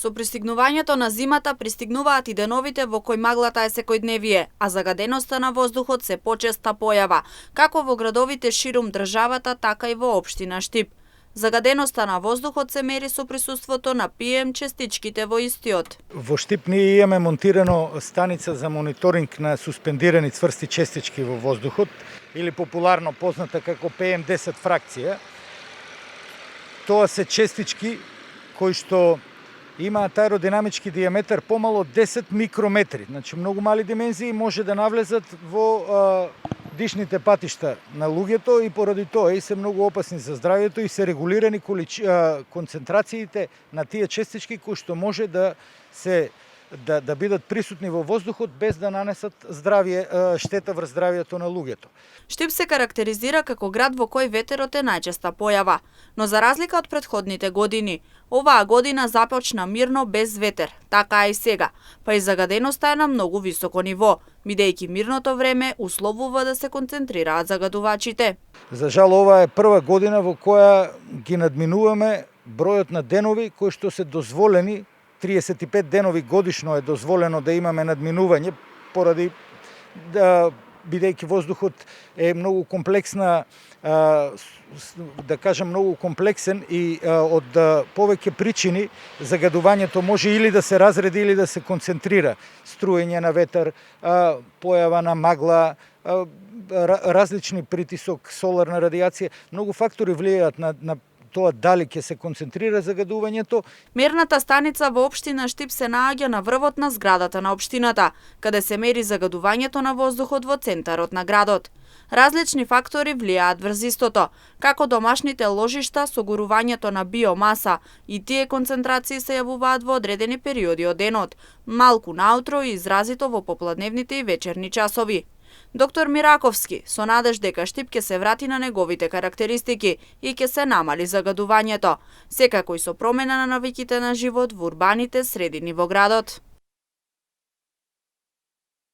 Со пристигнувањето на зимата пристигнуваат и деновите во кои маглата е секојдневие, а загаденоста на воздухот се почеста појава, како во градовите ширум државата, така и во општина Штип. Загаденоста на воздухот се мери со присуството на PM честичките во истиот. Во Штип ние имаме монтирано станица за мониторинг на суспендирани цврсти честички во воздухот, или популарно позната како PM10 фракција. Тоа се честички кои што имаат аеродинамички диаметар помало од 10 микрометри, значи многу мали димензии, може да навлезат во дишните патишта на луѓето и поради тоа и се многу опасни за здравјето и се регулирани концентрациите на тие честички кои што може да бидат присутни во воздухот без да нанесат штета врз здравјето на луѓето. Штип се карактеризира како град во кој ветерот е најчеста појава, но за разлика од претходните години, оваа година започна мирно без ветер, така и сега, па и загаденоста е на многу високо ниво, бидејќи мирното време условува да се концентрираат загадувачите. За жал, ова е прва година во која ги надминуваме бројот на денови кои што се дозволени. 35 денови годишно е дозволено да имаме надминување, поради бидејќи воздухот е многу комплексна, да кажам многу комплексен и од повеќе причини загадувањето може или да се разреди или да се концентрира. Струење на ветер, појава на магла, различни притисок, соларна радиација, многу фактори влијаат на тоа дали ќе се концентрира загадувањето. Мерната станица во општина Штип се наоѓа на врвот на зградата на општината, каде се мери загадувањето на воздухот во центарот на градот. Различни фактори влијаат врз истото, како домашните ложишта со горувањето на биомаса, и тие концентрации се јавуваат во одредени периоди од денот, малку наутро и изразито во попладневните и вечерни часови. Доктор Мираковски со надеж дека Штип ќе се врати на неговите карактеристики и ќе се намали загадувањето, секако и со промена на навиките на живот во урбаните средини во градот.